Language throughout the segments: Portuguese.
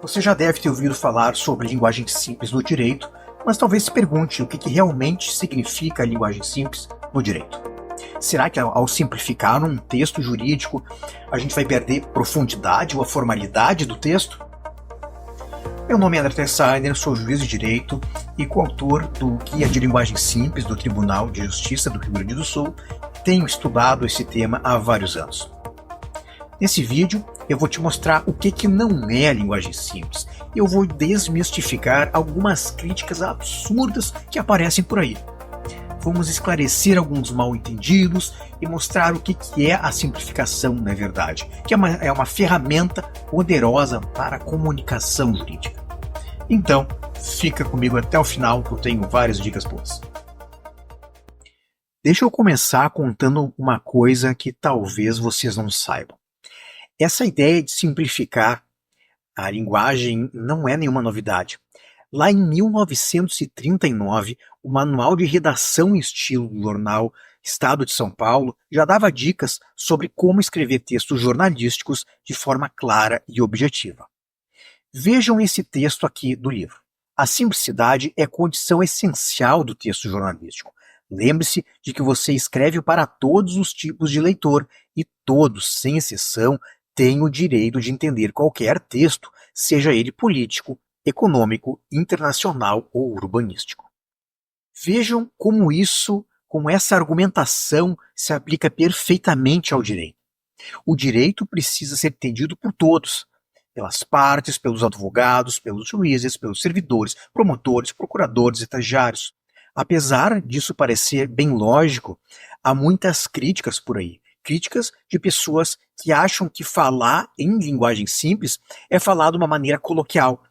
Você já deve ter ouvido falar sobre linguagem simples no direito, mas talvez se pergunte o que realmente significa a linguagem simples no direito. Será que ao simplificar um texto jurídico, a gente vai perder profundidade ou a formalidade do texto? Meu nome é André Tessainer, sou juiz de direito e coautor do Guia de Linguagem Simples do Tribunal de Justiça do Rio Grande do Sul. Tenho estudado esse tema há vários anos. Nesse vídeo, eu vou te mostrar o que não é a linguagem simples. Eu vou desmistificar algumas críticas absurdas que aparecem por aí. Vamos esclarecer alguns mal-entendidos e mostrar o que é a simplificação, na verdade, que é uma ferramenta poderosa para a comunicação jurídica. Então, fica comigo até o final que eu tenho várias dicas boas. Deixa eu começar contando uma coisa que talvez vocês não saibam. Essa ideia de simplificar a linguagem não é nenhuma novidade. Lá em 1939, o Manual de Redação e Estilo do jornal Estado de São Paulo já dava dicas sobre como escrever textos jornalísticos de forma clara e objetiva. Vejam esse texto aqui do livro. A simplicidade é condição essencial do texto jornalístico. Lembre-se de que você escreve para todos os tipos de leitor e todos, sem exceção, têm o direito de entender qualquer texto, seja ele político, econômico, internacional ou urbanístico. Vejam como essa argumentação se aplica perfeitamente ao direito. O direito precisa ser entendido por todos, pelas partes, pelos advogados, pelos juízes, pelos servidores, promotores, procuradores e estagiários. Apesar disso parecer bem lógico, há muitas críticas por aí. Críticas de pessoas que acham que falar em linguagem simples é falar de uma maneira coloquial,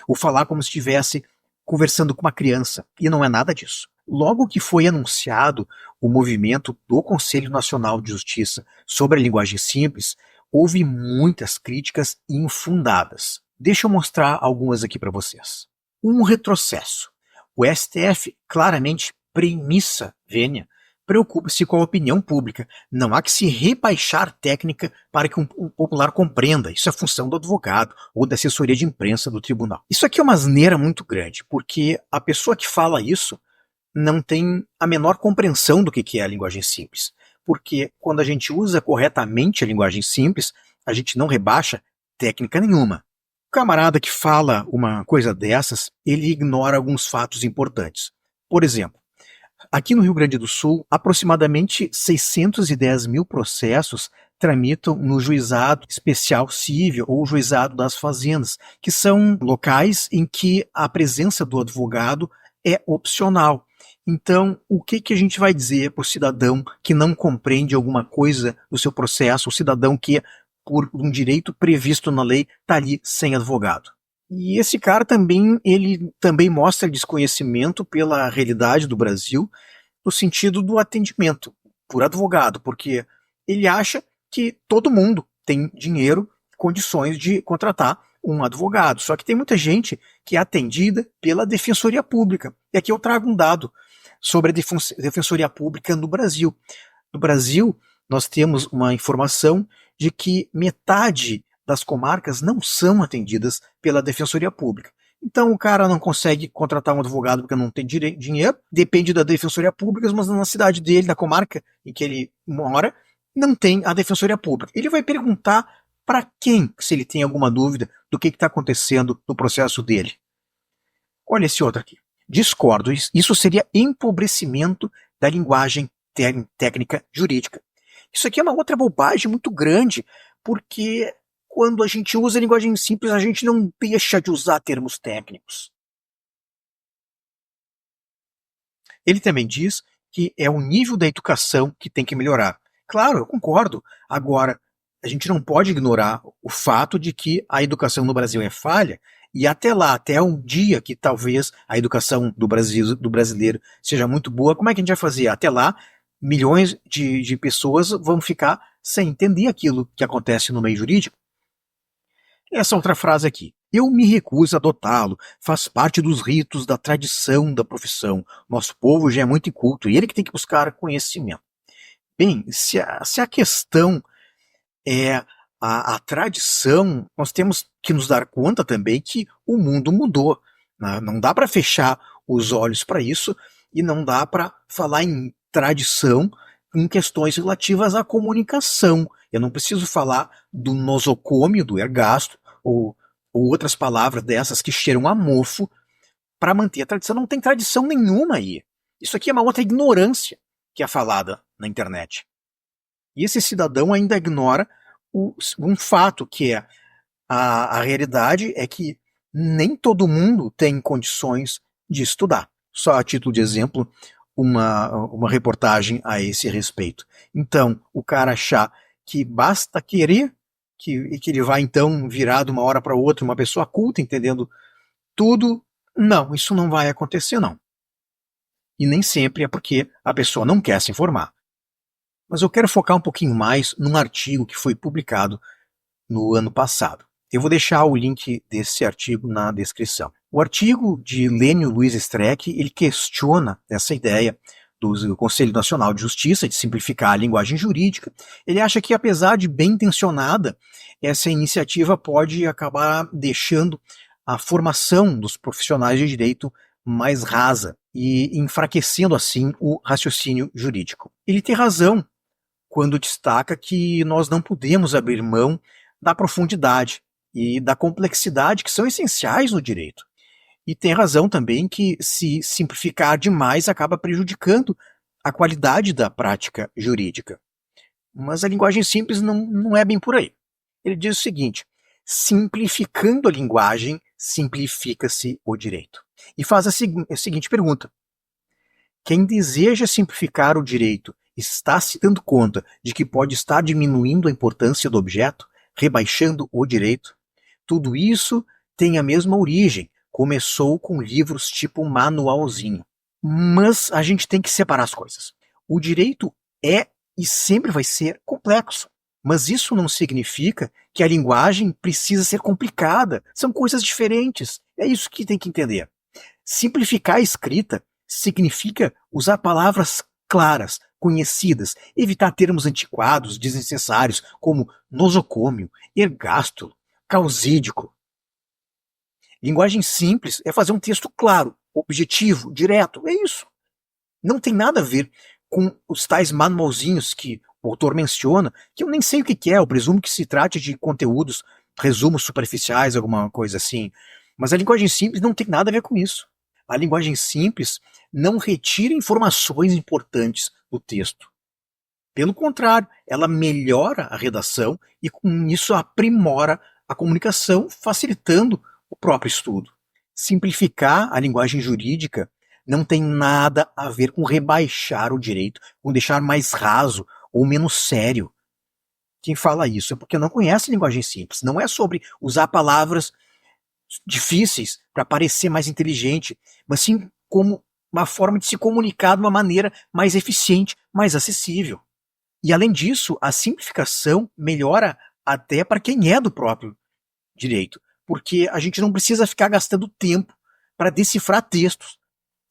ou falar como se estivesse conversando com uma criança, e não é nada disso. Logo que foi anunciado o movimento do Conselho Nacional de Justiça sobre a linguagem simples, houve muitas críticas infundadas. Deixa eu mostrar algumas aqui para vocês. Um retrocesso. O STF claramente premissa vênia, preocupa-se com a opinião pública. Não há que se rebaixar técnica para que o popular compreenda. Isso é função do advogado ou da assessoria de imprensa do tribunal. Isso aqui é uma asneira muito grande, porque a pessoa que fala isso não tem a menor compreensão do que é a linguagem simples. Porque quando a gente usa corretamente a linguagem simples, a gente não rebaixa técnica nenhuma. O camarada que fala uma coisa dessas, ele ignora alguns fatos importantes. Por exemplo, aqui no Rio Grande do Sul, aproximadamente 610 mil processos tramitam no Juizado Especial Cível ou Juizado das Fazendas, que são locais em que a presença do advogado é opcional. Então, o que a gente vai dizer para o cidadão que não compreende alguma coisa do seu processo, o cidadão que, por um direito previsto na lei, está ali sem advogado? E esse cara ele também mostra desconhecimento pela realidade do Brasil, no sentido do atendimento por advogado, porque ele acha que todo mundo tem dinheiro, condições de contratar um advogado. Só que tem muita gente que é atendida pela Defensoria Pública. E aqui eu trago um dado sobre a Defensoria Pública no Brasil. No Brasil, nós temos uma informação de que metade das comarcas não são atendidas pela Defensoria Pública. Então o cara não consegue contratar um advogado porque não tem dinheiro, depende da Defensoria Pública, mas na cidade dele, na comarca em que ele mora, não tem a Defensoria Pública. Ele vai perguntar para quem, se ele tem alguma dúvida do que está acontecendo no processo dele. Olha esse outro aqui. Discordo, isso seria empobrecimento da linguagem técnica jurídica. Isso aqui é uma outra bobagem muito grande, porque quando a gente usa a linguagem simples, a gente não deixa de usar termos técnicos. Ele também diz que é o nível da educação que tem que melhorar. Claro, eu concordo. Agora, a gente não pode ignorar o fato de que a educação no Brasil é falha, e até um dia que talvez a educação do brasileiro seja muito boa, como é que a gente vai fazer? Até lá, milhões de pessoas vão ficar sem entender aquilo que acontece no meio jurídico. Essa outra frase aqui. Eu me recuso a adotá-lo. Faz parte dos ritos da tradição da profissão. Nosso povo já é muito inculto e ele que tem que buscar conhecimento. Bem, se a questão é a tradição, nós temos que nos dar conta também que o mundo mudou, né? Não dá para fechar os olhos para isso e não dá para falar em tradição em questões relativas à comunicação. Eu não preciso falar do nosocômio, do ergasto, ou outras palavras dessas que cheiram a mofo para manter a tradição. Não tem tradição nenhuma aí. Isso aqui é uma outra ignorância que é falada na internet. E esse cidadão ainda ignora um fato que é a realidade é que nem todo mundo tem condições de estudar. Só a título de exemplo, uma reportagem a esse respeito. Então, o cara achar que basta querer e que ele vai então virar de uma hora para outra uma pessoa culta, entendendo tudo, não, isso não vai acontecer não. E nem sempre é porque a pessoa não quer se informar. Mas eu quero focar um pouquinho mais num artigo que foi publicado no ano passado. Eu vou deixar o link desse artigo na descrição. O artigo de Lênio Luiz Streck, ele questiona essa ideia do Conselho Nacional de Justiça de simplificar a linguagem jurídica. Ele acha que, apesar de bem intencionada, essa iniciativa pode acabar deixando a formação dos profissionais de direito mais rasa e enfraquecendo assim o raciocínio jurídico. Ele tem razão quando destaca que nós não podemos abrir mão da profundidade e da complexidade que são essenciais no direito. E tem razão também que se simplificar demais acaba prejudicando a qualidade da prática jurídica. Mas a linguagem simples não é bem por aí. Ele diz o seguinte: simplificando a linguagem, simplifica-se o direito. E faz a seguinte pergunta: quem deseja simplificar o direito está se dando conta de que pode estar diminuindo a importância do objeto, rebaixando o direito? Tudo isso tem a mesma origem. Começou com livros tipo manualzinho. Mas a gente tem que separar as coisas. O direito é e sempre vai ser complexo. Mas isso não significa que a linguagem precisa ser complicada. São coisas diferentes. É isso que tem que entender. Simplificar a escrita significa usar palavras claras, conhecidas, evitar termos antiquados, desnecessários, como nosocômio, ergástulo, causídico. Linguagem simples é fazer um texto claro, objetivo, direto, é isso. Não tem nada a ver com os tais manualzinhos que o autor menciona, que eu nem sei o que é, eu presumo que se trate de conteúdos, resumos superficiais, alguma coisa assim. Mas a linguagem simples não tem nada a ver com isso. A linguagem simples não retira informações importantes do texto. Pelo contrário, ela melhora a redação e com isso aprimora a comunicação, facilitando o próprio estudo. Simplificar a linguagem jurídica não tem nada a ver com rebaixar o direito, com deixar mais raso ou menos sério. Quem fala isso é porque não conhece linguagem simples. Não é sobre usar palavras difíceis para parecer mais inteligente, mas sim como uma forma de se comunicar de uma maneira mais eficiente, mais acessível. E além disso, a simplificação melhora até para quem é do próprio direito, porque a gente não precisa ficar gastando tempo para decifrar textos,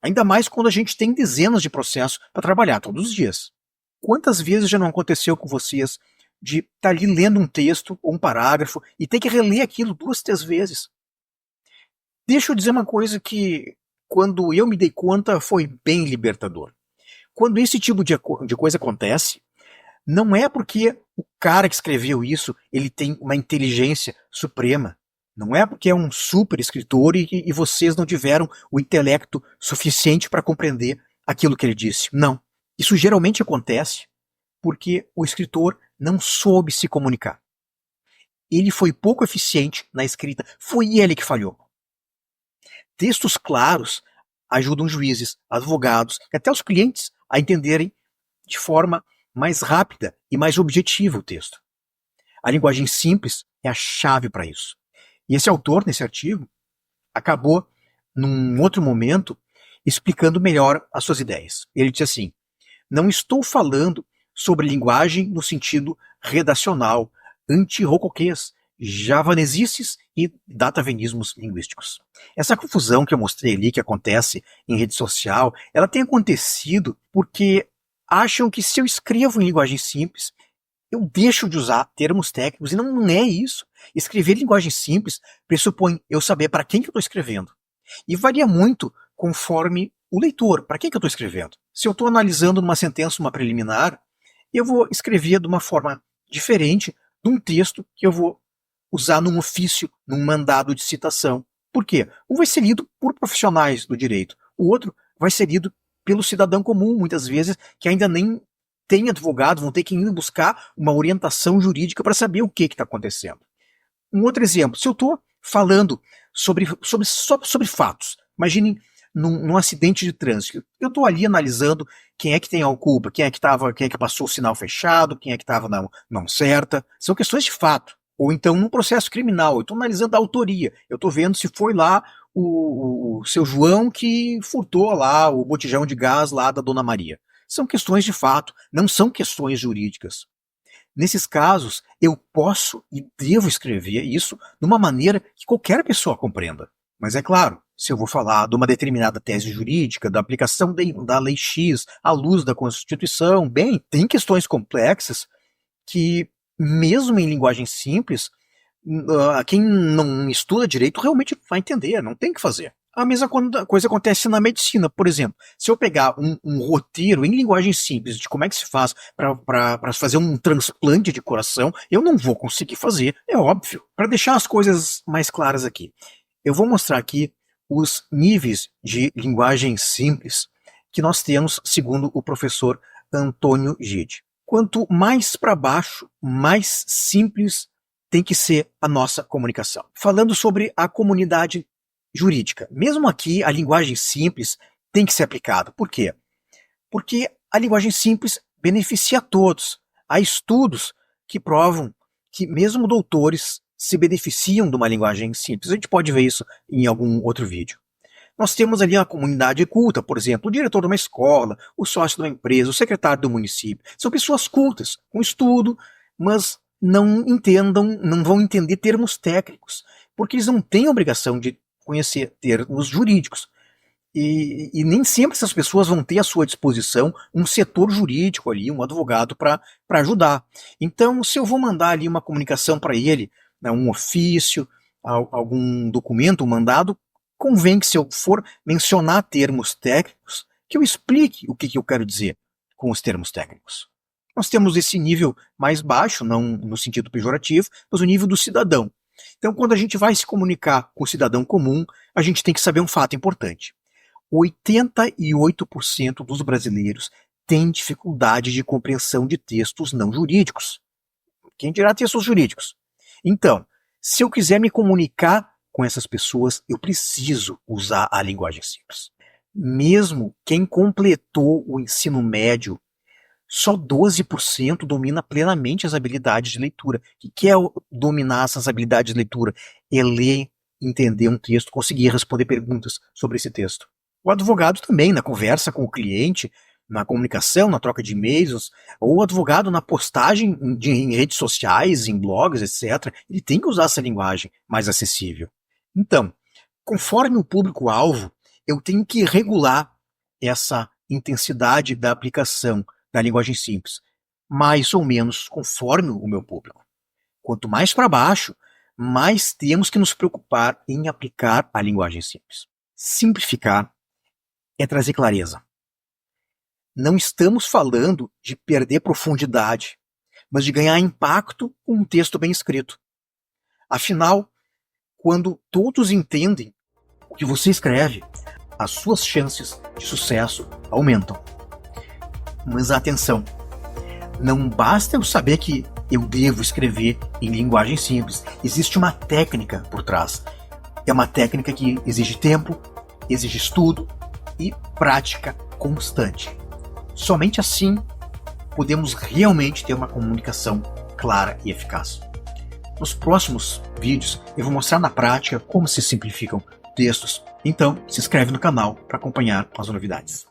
ainda mais quando a gente tem dezenas de processos para trabalhar todos os dias. Quantas vezes já não aconteceu com vocês de estar ali lendo um texto ou um parágrafo e ter que reler aquilo 2, 3 vezes? Deixa eu dizer uma coisa que, quando eu me dei conta, foi bem libertador. Quando esse tipo de coisa acontece, não é porque o cara que escreveu isso ele tem uma inteligência suprema. Não é porque é um super escritor e vocês não tiveram o intelecto suficiente para compreender aquilo que ele disse. Não. Isso geralmente acontece porque o escritor não soube se comunicar. Ele foi pouco eficiente na escrita. Foi ele que falhou. Textos claros ajudam juízes, advogados e até os clientes a entenderem de forma mais rápida e mais objetiva o texto. A linguagem simples é a chave para isso. E esse autor, nesse artigo, acabou, num outro momento, explicando melhor as suas ideias. Ele disse assim: não estou falando sobre linguagem no sentido redacional, anti-rocoquês, javanesices e datavenismos linguísticos. Essa confusão que eu mostrei ali, que acontece em rede social, ela tem acontecido porque acham que se eu escrevo em linguagem simples, eu deixo de usar termos técnicos e não é isso. Escrever em linguagem simples pressupõe eu saber para quem que eu estou escrevendo. E varia muito conforme o leitor, para quem que eu estou escrevendo. Se eu estou analisando numa sentença, uma preliminar, eu vou escrever de uma forma diferente de um texto que eu vou usar num ofício, num mandado de citação. Por quê? Um vai ser lido por profissionais do direito, o outro vai ser lido pelo cidadão comum, muitas vezes, que ainda nem tem advogado, vão ter que ir buscar uma orientação jurídica para saber o que está acontecendo. Um outro exemplo, se eu estou falando sobre fatos, imaginem num acidente de trânsito, eu estou ali analisando quem é que tem a culpa, quem é que passou o sinal fechado, quem é que estava na mão certa, são questões de fato. Ou então num processo criminal, eu estou analisando a autoria, eu estou vendo se foi lá o seu João que furtou lá o botijão de gás lá da Dona Maria. São questões de fato, não são questões jurídicas. Nesses casos, eu posso e devo escrever isso de uma maneira que qualquer pessoa compreenda. Mas é claro, se eu vou falar de uma determinada tese jurídica, da aplicação da lei X à luz da Constituição, bem, tem questões complexas que, mesmo em linguagem simples, quem não estuda direito realmente vai entender, não tem o que fazer. A mesma coisa acontece na medicina, por exemplo. Se eu pegar um roteiro em linguagem simples de como é que se faz para fazer um transplante de coração, eu não vou conseguir fazer, é óbvio. Para deixar as coisas mais claras aqui, eu vou mostrar aqui os níveis de linguagem simples que nós temos segundo o professor Antônio Gide. Quanto mais para baixo, mais simples tem que ser a nossa comunicação. Falando sobre a comunidade jurídica, mesmo aqui a linguagem simples tem que ser aplicada. Por quê? Porque a linguagem simples beneficia a todos. Há estudos que provam que mesmo doutores se beneficiam de uma linguagem simples. A gente pode ver isso em algum outro vídeo. Nós temos ali a comunidade culta, por exemplo, o diretor de uma escola, o sócio de uma empresa, o secretário do município. São pessoas cultas, com estudo, mas não vão entender termos técnicos, porque eles não têm obrigação de conhecer termos jurídicos. E nem sempre essas pessoas vão ter à sua disposição um setor jurídico ali, um advogado para ajudar. Então, se eu vou mandar ali uma comunicação para ele, né, um ofício, algum documento, um mandado, convém que, se eu for mencionar termos técnicos, que eu explique o que eu quero dizer com os termos técnicos. Nós temos esse nível mais baixo, não no sentido pejorativo, mas o nível do cidadão. Então, quando a gente vai se comunicar com o cidadão comum, a gente tem que saber um fato importante. 88% dos brasileiros têm dificuldade de compreensão de textos não jurídicos. Quem dirá textos jurídicos? Então, se eu quiser me comunicar com essas pessoas, eu preciso usar a linguagem simples. Mesmo quem completou o ensino médio, só 12% domina plenamente as habilidades de leitura. O que é dominar essas habilidades de leitura? É ler, entender um texto, conseguir responder perguntas sobre esse texto. O advogado também, na conversa com o cliente, na comunicação, na troca de e-mails, ou o advogado na postagem em redes sociais, em blogs, etc., ele tem que usar essa linguagem mais acessível. Então, conforme o público-alvo, eu tenho que regular essa intensidade da aplicação da linguagem simples, mais ou menos conforme o meu público. Quanto mais para baixo, mais temos que nos preocupar em aplicar a linguagem simples. Simplificar é trazer clareza. Não estamos falando de perder profundidade, mas de ganhar impacto com um texto bem escrito. Afinal, quando todos entendem o que você escreve, as suas chances de sucesso aumentam. Mas atenção, não basta eu saber que eu devo escrever em linguagem simples. Existe uma técnica por trás. É uma técnica que exige tempo, exige estudo e prática constante. Somente assim podemos realmente ter uma comunicação clara e eficaz. Nos próximos vídeos eu vou mostrar na prática como se simplificam textos. Então, se inscreve no canal para acompanhar as novidades.